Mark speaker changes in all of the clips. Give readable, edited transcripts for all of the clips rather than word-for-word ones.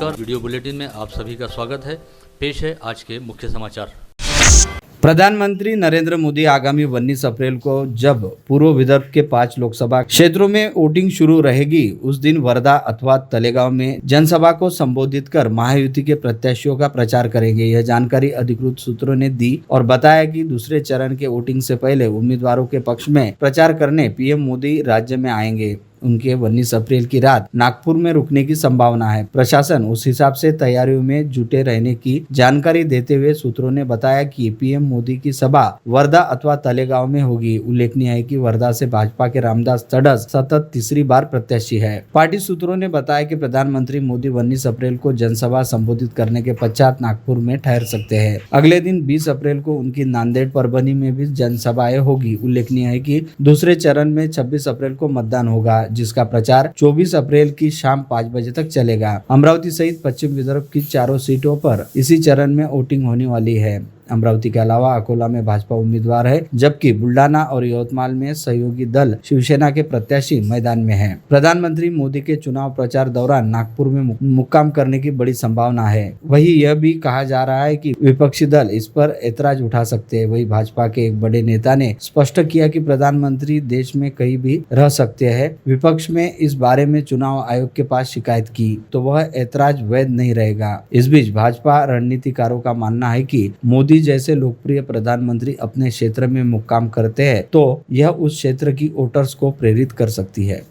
Speaker 1: नमस्कार, video bulletin में आप सभी का स्वागत है। पेश है आज के मुख्य समाचार।
Speaker 2: प्रधानमंत्री नरेंद्र मोदी आगामी 19 अप्रैल को जब पूर्व विदर्भ के 5 लोकसभा क्षेत्रों में वोटिंग शुरू रहेगी, उस दिन वर्धा अथवा तलेगांव में जनसभा को संबोधित कर महायुति के प्रत्याशियों का प्रचार करेंगे। यह जानकारी अधिकृत सूत्रों ने दी और बताया कि दूसरे चरण के वोटिंग से पहले उम्मीदवारों के पक्ष में प्रचार करने पीएम मोदी राज्य में आएंगे। उनके 19 अप्रैल की रात नागपुर में रुकने की संभावना है। प्रशासन उस हिसाब से तैयारियों में जुटे रहने की जानकारी देते हुए सूत्रों ने बताया कि पीएम मोदी की सभा वर्धा अथवा तलेगांव में होगी। उल्लेखनीय है कि वर्धा से भाजपा के रामदास तड़स सतत तीसरी बार प्रत्याशी है। पार्टी सूत्रों ने बताया कि प्रधानमंत्री मोदी 19 अप्रैल को जनसभा संबोधित करने के पश्चात नागपुर में ठहर सकते हैं। अगले दिन 20 अप्रैल को उनकी नांदेड़, परभनी में भी जनसभाएं होगी। उल्लेखनीय है कि दूसरे चरण में 26 अप्रैल को मतदान होगा, जिसका प्रचार 24 अप्रैल की शाम 5 बजे तक चलेगा। अमरावती सहित पश्चिम विदर्भ की 4 सीटों पर इसी चरण में वोटिंग होने वाली है। अमरावती के अलावा अकोला में भाजपा उम्मीदवार है, जबकि बुल्डाना और यवतमाल में सहयोगी दल शिवसेना के प्रत्याशी मैदान में हैं। प्रधानमंत्री मोदी के चुनाव प्रचार दौरान नागपुर में मुक्काम करने की बड़ी संभावना है। वहीं यह भी कहा जा रहा है कि विपक्षी दल इस पर ऐतराज उठा सकते हैं। वहीं भाजपा के एक बड़े नेता ने स्पष्ट किया कि प्रधानमंत्री देश में कहीं भी रह सकते हैं। विपक्ष में इस बारे में चुनाव आयोग के पास शिकायत की तो वह ऐतराज वैध नहीं रहेगा। इस बीच भाजपा रणनीतिकारों का मानना है कि मोदी जैसे लोकप्रिय प्रधानमंत्री अपने क्षेत्र में मुक्काम करते हैं तो यह उस क्षेत्र की वोटर्स को प्रेरित कर सकती है।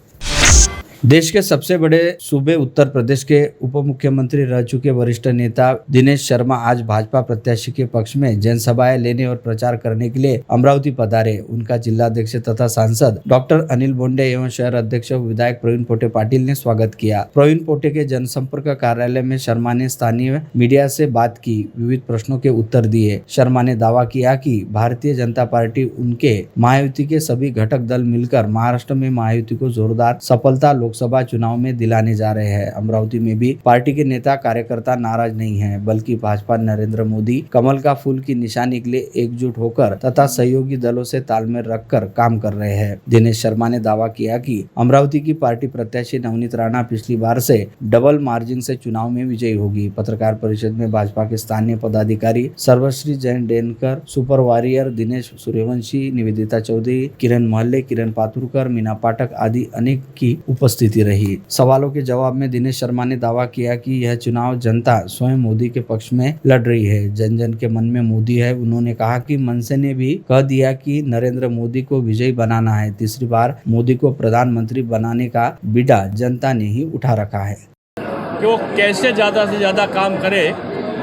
Speaker 2: देश के सबसे बड़े सूबे उत्तर प्रदेश के उप मुख्यमंत्री रह चुके वरिष्ठ नेता दिनेश शर्मा आज भाजपा प्रत्याशी के पक्ष में जनसभाएं लेने और प्रचार करने के लिए अमरावती पधारे। उनका जिलाध्यक्ष तथा सांसद डॉक्टर अनिल बोंडे एवं शहर अध्यक्ष विधायक प्रवीण पोटे पाटिल ने स्वागत किया। प्रवीण पोटे के जनसंपर्क कार्यालय में शर्मा ने स्थानीय मीडिया से बात की, विविध प्रश्नों के उत्तर दिए। शर्मा ने दावा किया कि भारतीय जनता पार्टी उनके महायुति के सभी घटक दल मिलकर महाराष्ट्र में महायुति को जोरदार सफलता लोकसभा चुनाव में दिलाने जा रहे हैं। अमरावती में भी पार्टी के नेता कार्यकर्ता नाराज नहीं हैं, बल्कि भाजपा नरेंद्र मोदी कमल का फूल की निशानी के लिए एकजुट होकर तथा सहयोगी दलों से तालमेल रखकर काम कर रहे हैं। दिनेश शर्मा ने दावा किया कि अमरावती की पार्टी प्रत्याशी नवनीत राणा पिछली बार से डबल मार्जिन से चुनाव में विजयी होगी। पत्रकार परिषद में भाजपा के स्थानीय पदाधिकारी सर्वश्री जैन डेनकर, सुपर वॉरियर दिनेश सूर्यवंशी, निवेदिता चौधरी, किरण महल्ले, किरण पातुरकर, मीना पाठक आदि अनेक की उपस्थिति रही। सवालों के जवाब में दिनेश शर्मा ने दावा किया कि यह चुनाव जनता स्वयं मोदी के पक्ष में लड़ रही है। जन जन के मन में मोदी है। उन्होंने कहा कि मनसे ने भी कह दिया कि नरेंद्र मोदी को विजयी बनाना है। तीसरी बार मोदी को प्रधानमंत्री बनाने का बीड़ा जनता ने ही उठा रखा है।
Speaker 3: कि वो कैसे ज़्यादा से ज़्यादा काम करे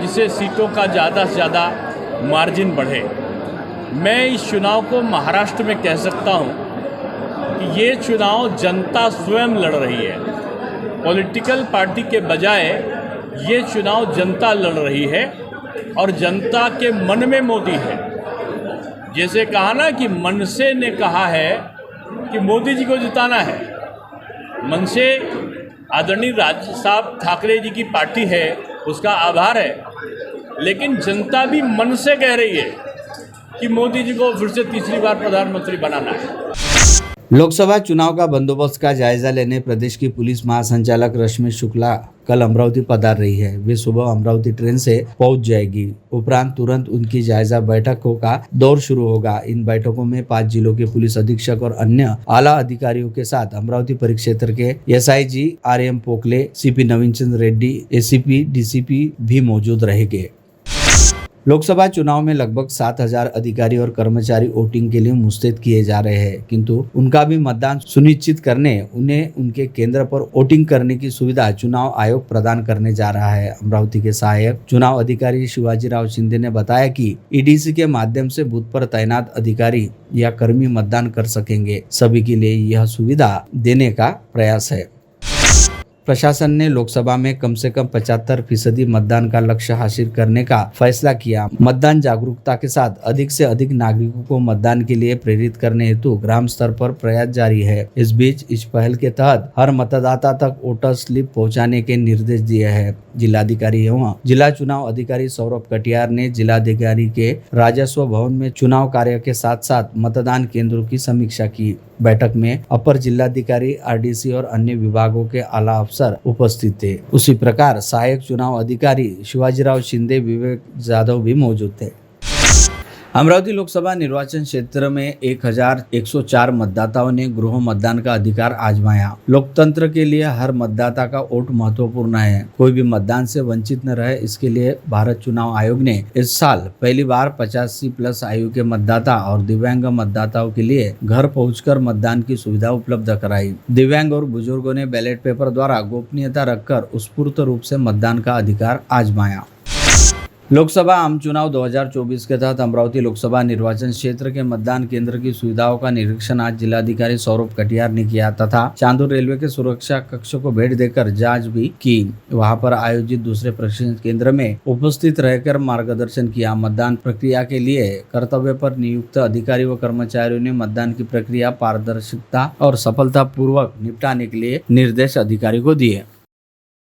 Speaker 3: जिससे सीटों का ज़्यादा से ज़्यादा मार्जिन बढ़े। मैं इस चुनाव को महाराष्ट्र में कह सकता हूँ कि ये चुनाव जनता स्वयं लड़ रही है। पॉलिटिकल पार्टी के बजाय ये चुनाव जनता लड़ रही है और जनता के मन में मोदी है। जैसे कहा ना कि मनसे ने कहा है कि मोदी जी को जिताना है। मनसे आदरणीय राज साहब ठाकरे जी की पार्टी है, उसका आभार है, लेकिन जनता भी मन से कह रही है कि मोदी जी को फिर से तीसरी बार प्रधानमंत्री बनाना है।
Speaker 2: लोकसभा चुनाव का बंदोबस्त का जायजा लेने प्रदेश की पुलिस महासंचालक रश्मि शुक्ला कल अमरावती पधार रही है। वे सुबह अमरावती ट्रेन से पहुंच जाएगी। उपरांत तुरंत उनकी जायजा बैठकों का दौर शुरू होगा। इन बैठकों में 5 जिलों के पुलिस अधीक्षक और अन्य आला अधिकारियों के साथ अमरावती परिक्षेत्र के एसआईजी आरएम पोकले, सीपी नवीन चंद्र रेड्डी, एसीपी, डीसीपी भी मौजूद रहेंगे। लोकसभा चुनाव में लगभग 7,000 अधिकारी और कर्मचारी वोटिंग के लिए मुस्तैद किए जा रहे हैं, किंतु उनका भी मतदान सुनिश्चित करने उन्हें उनके केंद्र पर वोटिंग करने की सुविधा चुनाव आयोग प्रदान करने जा रहा है। अमरावती के सहायक चुनाव अधिकारी शिवाजीराव शिंदे ने बताया कि ईडीसी के माध्यम से बूथ पर तैनात अधिकारी या कर्मी मतदान कर सकेंगे। सभी के लिए यह सुविधा देने का प्रयास है। प्रशासन ने लोकसभा में कम से कम 75% मतदान का लक्ष्य हासिल करने का फैसला किया। मतदान जागरूकता के साथ अधिक से अधिक नागरिकों को मतदान के लिए प्रेरित करने हेतु ग्राम स्तर पर प्रयास जारी है। इस बीच इस पहल के तहत हर मतदाता तक वोटर स्लिप पहुंचाने के निर्देश दिए हैं। जिलाधिकारी एवं जिला चुनाव अधिकारी सौरभ कटियार ने जिलाधिकारी के राजस्व भवन में चुनाव कार्य के साथ साथ मतदान केंद्रों की समीक्षा की। बैठक में अपर जिलाधिकारी, आरडीसी और अन्य विभागों के आला अफसर उपस्थित थे। उसी प्रकार सहायक चुनाव अधिकारी शिवाजीराव शिंदे, विवेक जाधव भी मौजूद थे। अमरावती लोकसभा निर्वाचन क्षेत्र में 1104 मतदाताओं ने गृह मतदान का अधिकार आजमाया। लोकतंत्र के लिए हर मतदाता का वोट महत्वपूर्ण है। कोई भी मतदान से वंचित न रहे, इसके लिए भारत चुनाव आयोग ने इस साल पहली बार 85+ आयु के मतदाता और दिव्यांग मतदाताओं के लिए घर पहुंचकर मतदान की सुविधा उपलब्ध कराई। दिव्यांग और बुजुर्गों ने बैलेट पेपर द्वारा गोपनीयता रखकर उत्स्फूर्त रूप से मतदान का अधिकार आजमाया। लोकसभा आम चुनाव 2024 के तहत अमरावती लोकसभा निर्वाचन क्षेत्र के मतदान केंद्र की सुविधाओं का निरीक्षण आज जिलाधिकारी सौरभ कटियार ने किया तथा चांदूर रेलवे के सुरक्षा कक्ष को भेंट देकर जांच भी की। वहां पर आयोजित दूसरे प्रशिक्षण केंद्र में उपस्थित रहकर मार्गदर्शन किया। मतदान प्रक्रिया के लिए कर्तव्य पर नियुक्त अधिकारी व कर्मचारियों ने मतदान की प्रक्रिया पारदर्शिता और सफलता पूर्वक निपटाने के लिए निर्देश अधिकारी को दिए।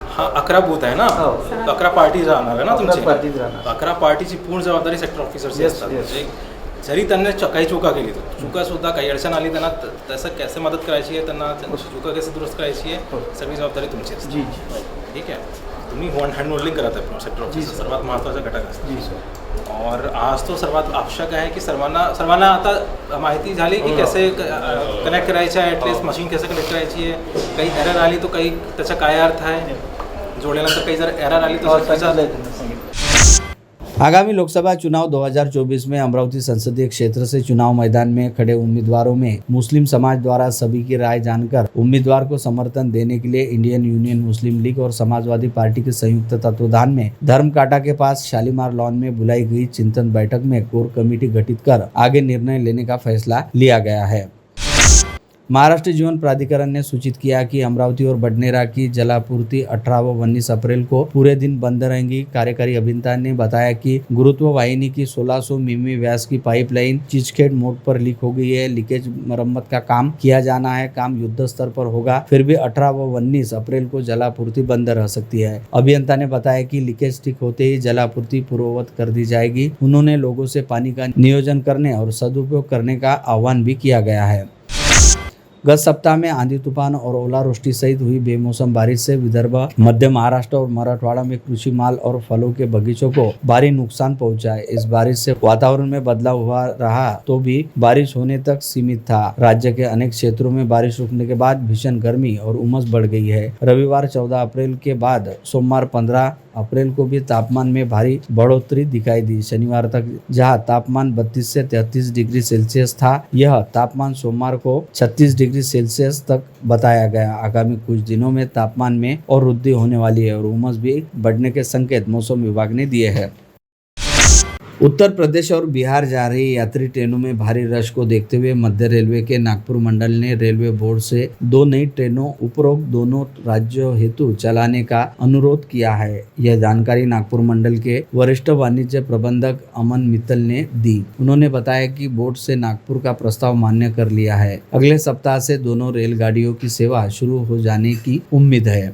Speaker 4: हा 11 बूथ आहे ना, 11 पार्टीज राहणार आहे ना तुमची, 11 पार्टीची पूर्ण जबाबदारी सेक्टर ऑफिसरची असतात। म्हणजे जरी त्यांनी काही चुका केली तर चुकासुद्धा काही अडचण आली त्यांना तसं कैसे मदत करायची आहे, त्यांना चुका कैसे दुरुस्त करायची आहे, सगळी जबाबदारी तुमची असते। ठीक आहे, तुम्ही हँड होल्डिंग करत आहे सेक्टर ऑफिसर, सर्वात महत्त्वाचा घटक असतो। और आज तो सर्वात आवश्यक आहे की सर्वांना आता माहिती झाली की कैसे कनेक्ट करायचं आहे, ॲटलिस्ट मशीन कैसे कनेक्ट करायची आहे। काही एरर आली तो काही त्याचा काय अर्थ आहे, जोडल्यानंतर काही जर एरर आली तर
Speaker 2: आगामी लोकसभा चुनाव 2024 में अमरावती संसदीय क्षेत्र से चुनाव मैदान में खड़े उम्मीदवारों में मुस्लिम समाज द्वारा सभी की राय जानकर उम्मीदवार को समर्थन देने के लिए इंडियन यूनियन मुस्लिम लीग और समाजवादी पार्टी के संयुक्त तत्वाधान में धर्मकांटा के पास शालीमार लॉन में बुलाई गई चिंतन बैठक में कोर कमेटी गठित कर आगे निर्णय लेने का फैसला लिया गया है। महाराष्ट्र जीवन प्राधिकरण ने सूचित किया कि अमरावती और बडनेरा की जलापूर्ति 18 व 19 अप्रैल को पूरे दिन बंद रहेंगी। कार्यकारी अभियंता ने बताया कि गुरुत्व वाहिनी की 1600 मिमी व्यास की पाइपलाइन चिचखेड़ मोड़ पर लीक हो गई है। लीकेज मरम्मत का काम किया जाना है। काम युद्ध स्तर पर होगा, फिर भी 18 व 19 अप्रैल को जलापूर्ति बंद रह सकती है। अभियंता ने बताया कि लीकेज ठीक होते ही जलापूर्ति पूर्ववत कर दी जाएगी। उन्होंने लोगों से पानी का नियोजन करने और सदुपयोग करने का आह्वान भी किया गया है। गत सप्ताह में आंधी तूफान और ओलावृष्टि सहित हुई बेमौसम बारिश से विदर्भ, मध्य महाराष्ट्र और मराठवाड़ा में कृषि माल और फलों के बगीचों को भारी नुकसान पहुंचा है। इस बारिश से वातावरण में बदलाव हुआ रहा तो भी बारिश होने तक सीमित था। राज्य के अनेक क्षेत्रों में बारिश रुकने के बाद भीषण गर्मी और उमस बढ़ गई है। रविवार 14 अप्रैल के बाद सोमवार 15 अप्रैल को भी तापमान में भारी बढ़ोतरी दिखाई दी। शनिवार तक जहां तापमान 32 से 33 डिग्री सेल्सियस था, यह तापमान सोमवार को 36 डिग्री सेल्सियस तक बताया गया। आगामी कुछ दिनों में तापमान में और वृद्धि होने वाली है और उमस भी बढ़ने के संकेत मौसम विभाग ने दिए हैं। उत्तर प्रदेश और बिहार जा रही यात्री ट्रेनों में भारी रश को देखते हुए मध्य रेलवे के नागपुर मंडल ने रेलवे बोर्ड से 2 नई ट्रेनों उपरोक्त दोनों राज्यों हेतु चलाने का अनुरोध किया है। यह जानकारी नागपुर मंडल के वरिष्ठ वाणिज्य प्रबंधक अमन मित्तल ने दी। उन्होंने बताया कि बोर्ड से नागपुर का प्रस्ताव मान्य कर लिया है। अगले सप्ताह से दोनों रेलगाड़ियों की सेवा शुरू हो जाने की उम्मीद है।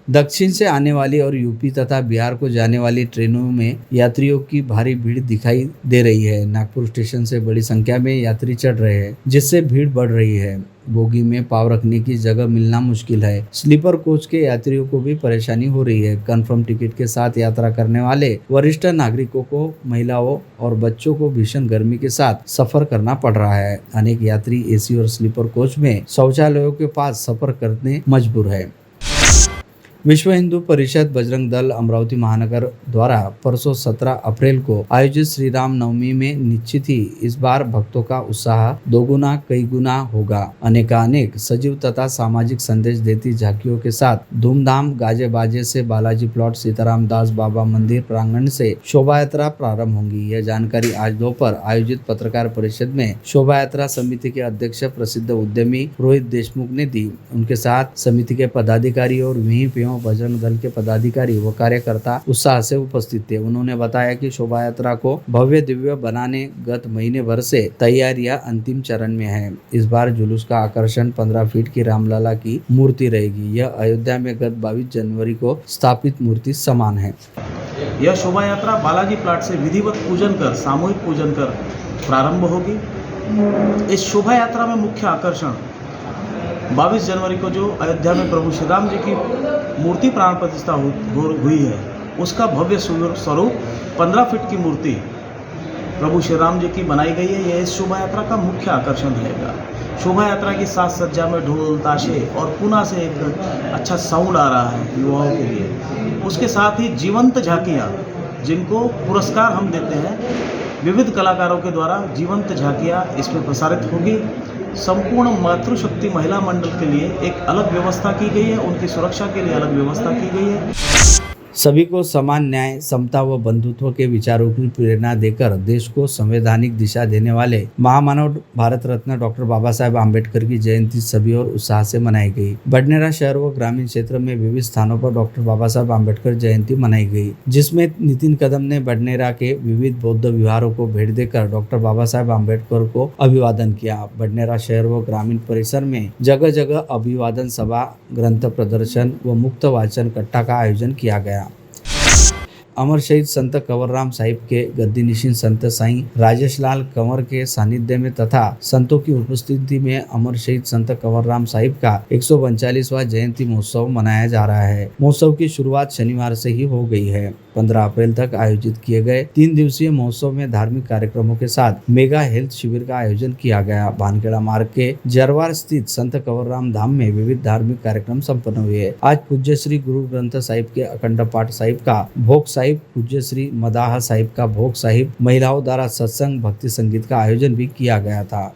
Speaker 2: दक्षिण से आने वाली और यूपी तथा बिहार को जाने वाली ट्रेनों में यात्रियों की भारी भीड़ दिखाई दे रही है। नागपुर स्टेशन से बड़ी संख्या में यात्री चढ़ रहे हैं, जिससे भीड़ बढ़ रही है। बोगी में पाँव रखने की जगह मिलना मुश्किल है। स्लीपर कोच के यात्रियों को भी परेशानी हो रही है। कंफर्म टिकट के साथ यात्रा करने वाले वरिष्ठ नागरिकों को, महिलाओं और बच्चों को भीषण गर्मी के साथ सफर करना पड़ रहा है। अनेक यात्री एसी और स्लीपर कोच में शौचालयों के पास सफर करने मजबूर है। विश्व हिंदू परिषद बजरंग दल अमरावती महानगर द्वारा परसों 17 अप्रैल को आयोजित श्री राम नवमी में निश्चित ही इस बार भक्तों का उत्साह दोगुना कई गुना होगा। अनेकानेक सजीव तथा सामाजिक संदेश देती झांकियों के साथ धूमधाम गाजे बाजे से बालाजी प्लॉट सीताराम दास बाबा मंदिर प्रांगण से शोभा यात्रा प्रारंभ होगी। यह जानकारी आज दोपहर आयोजित पत्रकार परिषद में शोभा यात्रा समिति के अध्यक्ष प्रसिद्ध उद्यमी रोहित देशमुख ने दी। उनके साथ समिति के पदाधिकारी और विहिप एवं वैष्णव बजरंग दल के पदाधिकारी व कार्यकर्ता उत्साह से उपस्थित थे। उन्होंने बताया कि शोभा यात्रा को भव्य दिव्य बनाने गत महीने भर से तैयारियां अंतिम चरण में है। इस बार जुलूस का आकर्षण 15 फीट की रामलला की मूर्ति रहेगी। यह अयोध्या में गत 22 जनवरी को स्थापित मूर्ति समान है।
Speaker 5: यह शोभा यात्रा बालाजी प्लाट से विधिवत पूजन कर सामूहिक पूजन कर प्रारंभ होगी। इस शोभा यात्रा में मुख्य आकर्षण 22 जनवरी को जो अयोध्या में प्रभु श्री राम जी की मूर्ति प्राण प्रतिष्ठा हुई है, उसका भव्य स्वरूप 15 फीट की मूर्ति प्रभु श्री राम जी की बनाई गई है। यह इस शोभा यात्रा का मुख्य आकर्षण रहेगा। शोभा यात्रा की साज सज्जा में ढोल ताशे और पुणे से एक अच्छा साउंड आ रहा है युवाओं के लिए। उसके साथ ही जीवंत झांकियाँ, जिनको पुरस्कार हम देते हैं, विविध कलाकारों के द्वारा जीवंत झांकियाँ इसमें प्रसारित होगी। संपूर्ण मातृशक्ति महिला मंडल के लिए एक अलग व्यवस्था की गई है, उनकी सुरक्षा के लिए अलग व्यवस्था की गई है।
Speaker 2: सभी को समान न्याय, समता व बंधुत्व के विचारों की प्रेरणा देकर देश को संवैधानिक दिशा देने वाले महामानव भारत रत्न डॉक्टर बाबा साहेब आम्बेडकर की जयंती सभी और उत्साह से मनाई गई। बडनेरा शहर व ग्रामीण क्षेत्र में विविध स्थानों पर डॉक्टर बाबा साहेब आम्बेडकर जयंती मनाई गई, जिसमें नितिन कदम ने बडनेरा के विविध बौद्ध विहारों को भेंट देकर डॉक्टर बाबा साहेब आम्बेडकर को अभिवादन किया। बडनेरा शहर व ग्रामीण परिसर में जगह जगह अभिवादन सभा, ग्रंथ प्रदर्शन व मुक्त वाचन कट्टा का आयोजन किया गया। अमर शहीद संत कंवरराम साहिब के गद्दीनिशीन संत साईं राजेश लाल कंवर के सानिध्य में तथा संतों की उपस्थिति में अमर शहीद संत कंवरराम साहिब का 139वां जयंती महोत्सव मनाया जा रहा है। महोत्सव की शुरुआत शनिवार से ही हो गई है। 15 अप्रैल तक आयोजित किए गए 3 दिवसीय महोत्सव में धार्मिक कार्यक्रमों के साथ मेगा हेल्थ शिविर का आयोजन किया गया। भानखेड़ा मार्ग के जरवार स्थित संत कंवरराम धाम में विविध धार्मिक कार्यक्रम संपन्न हुए। आज पूज्य श्री गुरु ग्रंथ साहिब के अखंड पाठ साहिब का भोग साहिब, पूज्य श्री मदाह साहिब का भोग साहिब, महिलाओं द्वारा सत्संग भक्ति संगीत का आयोजन भी किया गया था।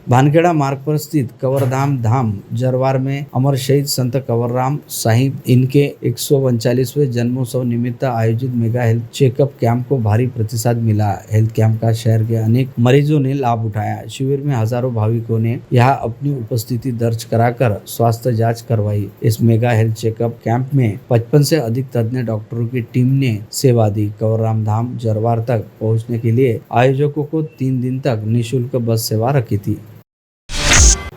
Speaker 2: भानखेड़ा मार्ग पर स्थित कंवरधाम धाम जरवार में अमर शहीद संत कंवरराम साहिब इनके 139वें जन्मोत्सव निमित्त आयोजित मेगा हेल्थ चेकअप कैंप को भारी प्रतिसाद मिला। हेल्थ कैंप का शहर के अनेक मरीजों ने लाभ उठाया। शिविर में हजारों भाविकों ने यहाँ अपनी उपस्थिति दर्ज कराकर स्वास्थ्य जांच करवाई। इस मेगा हेल्थ चेकअप कैंप में 55 से अधिक तज्ञ डॉक्टरों की टीम ने सेवा दी। कंवरराम धाम जरवार तक पहुँचने के लिए आयोजकों को 3 दिन तक निःशुल्क बस सेवा रखी थी।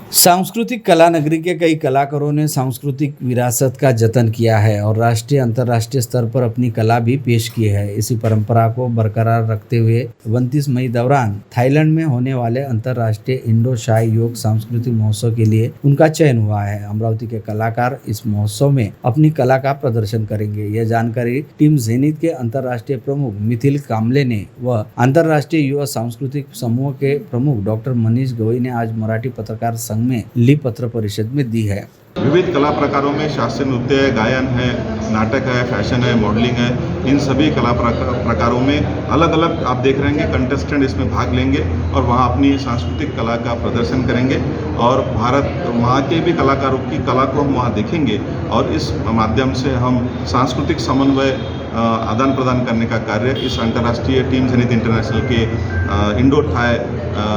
Speaker 2: सांस्कृतिक कला नगरी के कई कलाकारों ने सांस्कृतिक विरासत का जतन किया है और राष्ट्रीय अंतर्राष्ट्रीय स्तर पर अपनी कला भी पेश की है। इसी परंपरा को बरकरार रखते हुए 29 मई दौरान थाईलैंड में होने वाले अंतर्राष्ट्रीय इंडो शाय योग सांस्कृतिक महोत्सव के लिए उनका चयन हुआ है। अमरावती के कलाकार इस महोत्सव में अपनी कला का प्रदर्शन करेंगे। यह जानकारी टीम जेनिथ के अंतर्राष्ट्रीय प्रमुख मिथिल कामले ने व अंतर्राष्ट्रीय युवा सांस्कृतिक समूह के प्रमुख डॉक्टर मनीष गवई ने आज मराठी पत्रकार संघ में ली पत्र परिषद में दी है।
Speaker 6: विविध कला प्रकारों में शास्त्रीय नृत्य है, गायन है, नाटक है, फैशन है, मॉडलिंग है, इन सभी कला प्रकारों में अलग अलग आप देख रहे हैं कंटेस्टेंट इसमें भाग लेंगे और वहाँ अपनी सांस्कृतिक कला का प्रदर्शन करेंगे और वहाँ के भी कलाकारों की कला को हम वहाँ देखेंगे और इस माध्यम से हम सांस्कृतिक समन्वय आदान प्रदान करने का कार्य इस अंतर्राष्ट्रीय टीम जेनिथ इंटरनेशनल के Indo Thai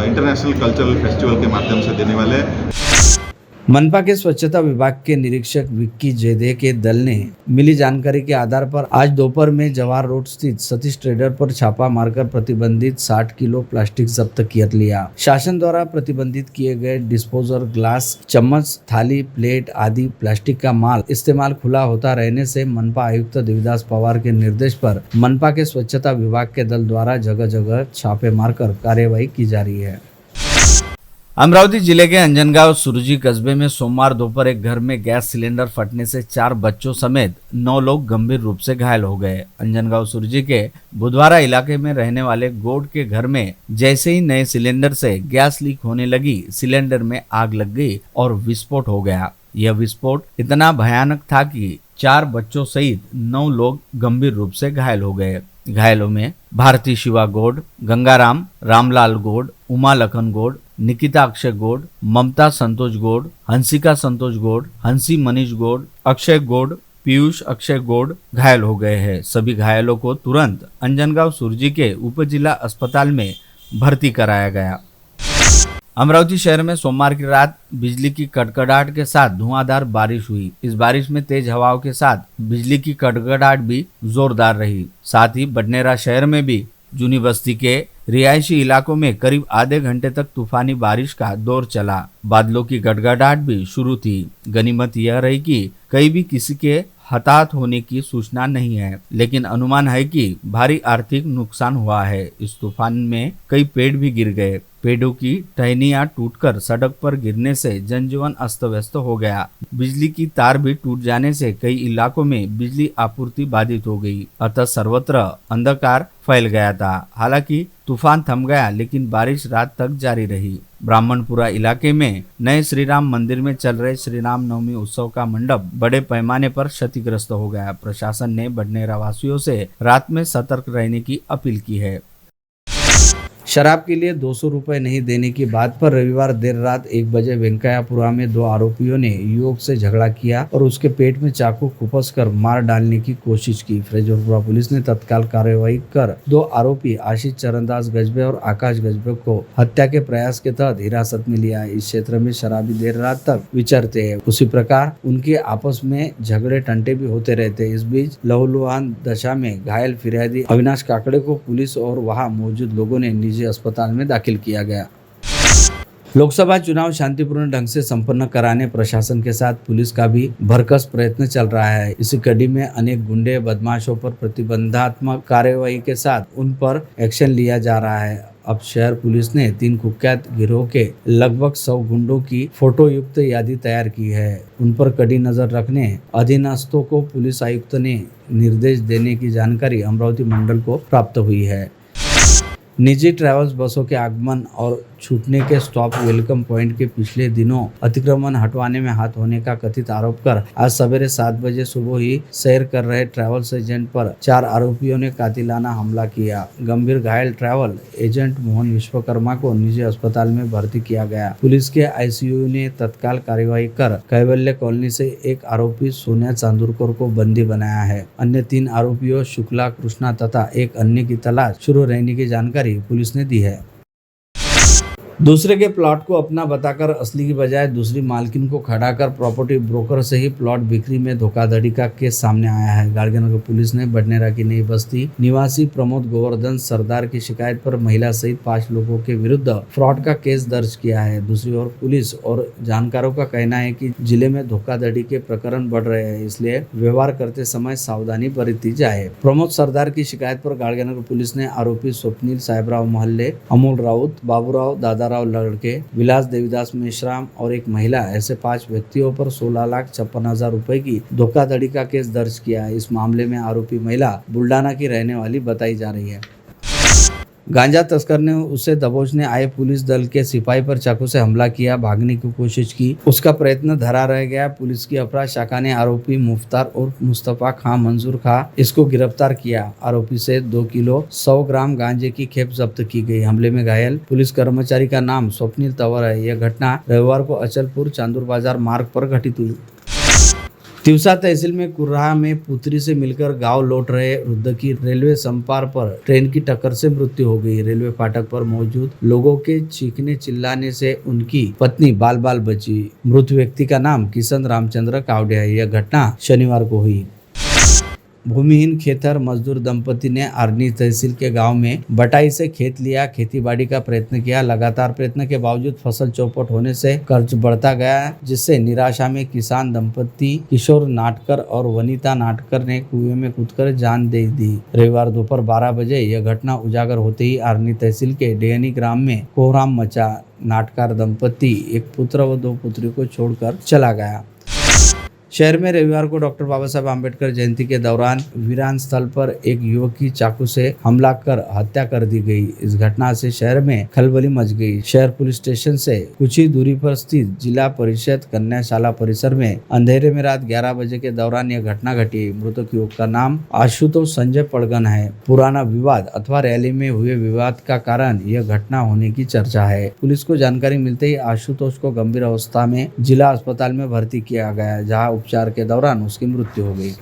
Speaker 6: international cultural festival के माध्यम से देने वाले हैं।
Speaker 2: मनपा के स्वच्छता विभाग के निरीक्षक विक्की जेदे के दल ने मिली जानकारी के आधार पर आज दोपहर में जवाहर रोड स्थित सतीश ट्रेडर पर छापा मारकर प्रतिबंधित 60 किलो प्लास्टिक जब्त कर लिया। शासन द्वारा प्रतिबंधित किए गए डिस्पोजर, ग्लास, चम्मच, थाली, प्लेट आदि प्लास्टिक का माल इस्तेमाल खुला होता रहने से मनपा आयुक्त देवीदास पवार के निर्देश पर मनपा के स्वच्छता विभाग के दल द्वारा जगह जगह छापे मारकर कार्यवाही की जा रही है। अमरावती जिले के अंजनगांव सुरजी कस्बे में सोमवार दोपहर एक घर में गैस सिलेंडर फटने से 4 बच्चों समेत 9 लोग गंभीर रूप से घायल हो गए। अंजनगांव सुरजी के बुधवारा इलाके में रहने वाले गौड़ के घर में जैसे ही नए सिलेंडर से गैस लीक होने लगी, सिलेंडर में आग लग गई और विस्फोट हो गया। यह विस्फोट इतना भयानक था कि 4 बच्चों सहित 9 लोग गंभीर रूप से घायल हो गए। घायलों में भारती शिवा गौड़, गंगाराम रामलाल गौड़, उमा लखन गौड़, निकिता अक्षय गौड़, ममता संतोष गौड़, हंसिका संतोष गौड़, हंसी मनीष गौड़, अक्षय गौड़, पीयूष अक्षय गौड़ घायल हो गए हैं। सभी घायलों को तुरंत अंजनगांव सुरजी के उप जिला अस्पताल में भर्ती कराया गया। अमरावती शहर में सोमवार की रात बिजली की कड़कड़ाहट के साथ धुआंधार बारिश हुई। इस बारिश में तेज हवाओं के साथ बिजली की कड़कड़ाहट भी जोरदार रही। साथ ही बडनेरा शहर में भी जूनी बस्ती के रिहायशी इलाकों में करीब आधे घंटे तक तूफानी बारिश का दौर चला। बादलों की गड़गड़ाहट भी शुरू थी। गनीमत यह रही कि कहीं भी किसी के हताहत होने की सूचना नहीं है, लेकिन अनुमान है कि भारी आर्थिक नुकसान हुआ है। इस तूफान में कई पेड़ भी गिर गए। पेड़ों की टहनियां टूटकर सड़क पर गिरने से जनजीवन अस्त व्यस्त हो गया। बिजली की तार भी टूट जाने से कई इलाकों में बिजली आपूर्ति बाधित हो गई। अतः सर्वत्र अंधकार फैल गया था। हालांकि तूफान थम गया, लेकिन बारिश रात तक जारी रही। ब्राह्मणपुरा इलाके में नए श्री राम मंदिर में चल रहे श्री राम नवमी उत्सव का मंडप बड़े पैमाने पर क्षतिग्रस्त हो गया। प्रशासन ने बडनेरा वासियों से रात में सतर्क रहने की अपील की है। शराब के लिए 200 रुपए नहीं देने की बात पर रविवार देर रात 1 बजे वेंकैयापुरा में 2 आरोपियों ने युवक से झगड़ा किया और उसके पेट में चाकू खुपस कर मार डालने की कोशिश की। फ्रेजरपुरा पुलिस ने तत्काल कार्रवाई कर 2 आरोपी आशीष चरणदास गजबे और आकाश गजबे को हत्या के प्रयास के तहत हिरासत में लिया। इस क्षेत्र में शराबी देर रात तक विचरते हैं। उसी प्रकार उनके आपस में झगड़े टंटे भी होते रहते। इस बीच लहूलुहान दशा में घायल फिरियादी अविनाश काकड़े को पुलिस और वहां मौजूद लोगों ने निजी अस्पताल में दाखिल किया गया। लोकसभा चुनाव शांतिपूर्ण ढंग से संपन्न कराने प्रशासन के साथ पुलिस का भी भरकस प्रयत्न चल रहा है। इसी कड़ी में अनेक गुंडे बदमाशों पर प्रतिबंधात्मक कार्यवाही के साथ उन पर एक्शन लिया जा रहा है। अब शहर पुलिस ने 3 कुख्यात गिरोह के लगभग 100 गुंडों की फोटो युक्त यादी तैयार की है। उन पर कड़ी नजर रखने अधीनस्थों को पुलिस आयुक्त ने निर्देश देने की जानकारी अमरावती मंडल को प्राप्त हुई है। निजी ट्रैवल्स बसों के आगमन और छूटने के स्टॉप वेलकम पॉइंट के पिछले दिनों अतिक्रमण हटवाने में हाथ होने का कथित आरोप कर आज सवेरे 7 बजे सुबह ही सैर कर रहे ट्रैवल्स एजेंट पर 4 आरोपियों ने कातिलाना हमला किया। गंभीर घायल ट्रैवल एजेंट मोहन विश्वकर्मा को निजी अस्पताल में भर्ती किया गया। पुलिस के आईसीयू ने तत्काल कार्यवाही कर कैवल्य कॉलोनी से एक आरोपी सोनिया चांदुरकर को बंदी बनाया है। अन्य 3 आरोपियों शुक्ला, कृष्णा तथा एक अन्य की तलाश शुरू रहने की जानकारी पुलिस ने दी है। दूसरे के प्लॉट को अपना बताकर असली की बजाय दूसरी मालकिन को खड़ा कर प्रॉपर्टी ब्रोकर से ही प्लॉट बिक्री में धोखाधड़ी का केस सामने आया है। गाड़गनगर पुलिस ने बडनेरा की नई बस्ती निवासी प्रमोद गोवर्धन सरदार की शिकायत पर महिला सहित 5 लोगों के विरुद्ध फ्रॉड का केस दर्ज किया है। दूसरी ओर पुलिस और जानकारों का कहना है कि जिले में धोखाधड़ी के प्रकरण बढ़ रहे हैं, इसलिए व्यवहार करते समय सावधानी बरती जाए। प्रमोद सरदार की शिकायत पर गाड़गनगर पुलिस ने आरोपी स्वप्निल साहेबराव मोहल्ले, अमोल राउत, बाबूराव दादाराव लड़के, विलास देवीदास मेश्राम और एक महिला, ऐसे 5 व्यक्तियों पर 16,56,000 रुपए की धोखाधड़ी का केस दर्ज किया है। इस मामले में आरोपी महिला बुल्डाना की रहने वाली बताई जा रही है। गांजा तस्कर ने उसे दबोचने आए पुलिस दल के सिपाही पर चाकू से हमला किया, भागने की कोशिश की। उसका प्रयत्न धरा रह गया। पुलिस की अपराध शाखा ने आरोपी मुफ्तार और मुस्तफा खां मंजूर खां इसको गिरफ्तार किया। आरोपी से 2 किलो 100 ग्राम गांजे की खेप जब्त की गई। हमले में घायल पुलिस कर्मचारी का नाम स्वप्निल तंवर है। यह घटना रविवार को अचलपुर चांदूर बाजार मार्ग पर घटित हुई। तिवसा तहसील में कुर्राह में पुत्री से मिलकर गांव लौट रहे वृद्ध की रेलवे संपार पर ट्रेन की टक्कर से मृत्यु हो गई। रेलवे फाटक पर मौजूद लोगों के चीखने चिल्लाने से उनकी पत्नी बाल बाल बची। मृत व्यक्ति का नाम किशन रामचंद्र कावड़े है। यह घटना शनिवार को हुई। भूमिहीन खेतर मजदूर दंपति ने आर्नी तहसील के गांव में बटाई से खेत लिया, खेतीबाड़ी का प्रयत्न किया। लगातार प्रयत्न के बावजूद फसल चौपट होने से कर्ज बढ़ता गया, जिससे निराशा में किसान दंपति किशोर नाटकर और वनिता नाटकर ने कुएं में कूदकर जान दे दी। रविवार दोपहर 12 बजे यह घटना उजागर होते ही आर्नी तहसील के डेहनी ग्राम में कोहराम मचा। नाटकर दंपति एक पुत्र व 2 पुत्री को छोड़कर चला गया। शहर में रविवार को डॉक्टर बाबा साहब आम्बेडकर जयंती के दौरान वीरान स्थल पर एक युवक की चाकू से हमला कर हत्या कर दी गई। इस घटना से शहर में खलबली मच गई। शहर पुलिस स्टेशन से कुछ ही दूरी पर स्थित जिला परिषद कन्याशाला परिसर में अंधेरे में रात 11 बजे के दौरान यह घटना घटी। मृतक युवक का नाम आशुतोष संजय पड़गन है। पुराना विवाद अथवा रैली में हुए विवाद का कारण यह घटना होने की चर्चा है। पुलिस को जानकारी मिलते ही आशुतोष को गंभीर अवस्था में जिला अस्पताल में भर्ती किया गया, जहाँ उपचार के दौरान उसकी मृत्यु हो गई।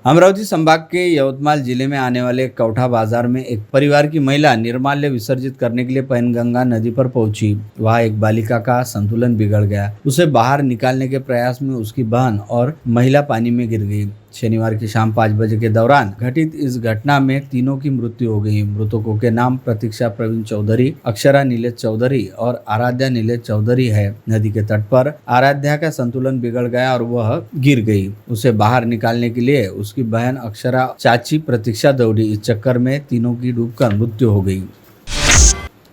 Speaker 2: अमरावती संभाग के यवतमाल जिले में आने वाले कौठा बाजार में एक परिवार की महिला निर्माल्य विसर्जित करने के लिए पैनगंगा नदी पर पहुंची। वहां एक बालिका का संतुलन बिगड़ गया। उसे बाहर निकालने के प्रयास में उसकी बहन और महिला पानी में गिर गई। शनिवार की शाम 5 बजे के दौरान घटित इस घटना में तीनों की मृत्यु हो गई। मृतकों के नाम प्रतीक्षा प्रवीण चौधरी, अक्षरा नीलेश चौधरी और आराध्या नीलेश चौधरी है। नदी के तट पर आराध्या का संतुलन बिगड़ गया और वह गिर गई। उसे बाहर निकालने के लिए उसकी बहन अक्षरा, चाची प्रतीक्षा दौड़ी। इस चक्कर में तीनों की डूबकर मृत्यु हो गई।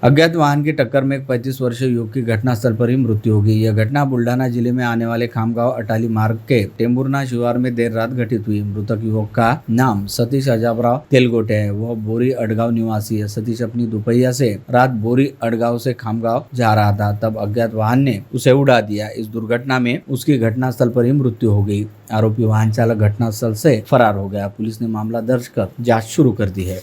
Speaker 2: अज्ञात वाहन की टक्कर में एक 35 वर्षीय युवक की घटनास्थल पर ही मृत्यु हो गई। यह घटना बुल्ढाना जिले में आने वाले खामगांव अटाली मार्ग के टेंबुर्ना शिवार में देर रात घटित हुई। मृतक युवक का नाम सतीश अजाबराव तेलगोटे है। वह बोरी अड़गांव निवासी है। सतीश अपनी दोपहिया से रात बोरी अड़गांव से खामगांव जा रहा था, तब अज्ञात वाहन ने उसे उड़ा दिया। इस दुर्घटना में उसकी घटनास्थल पर ही मृत्यु हो गई। आरोपी वाहन चालक घटनास्थल से फरार हो गया। पुलिस ने मामला दर्ज कर जाँच शुरू कर दी है।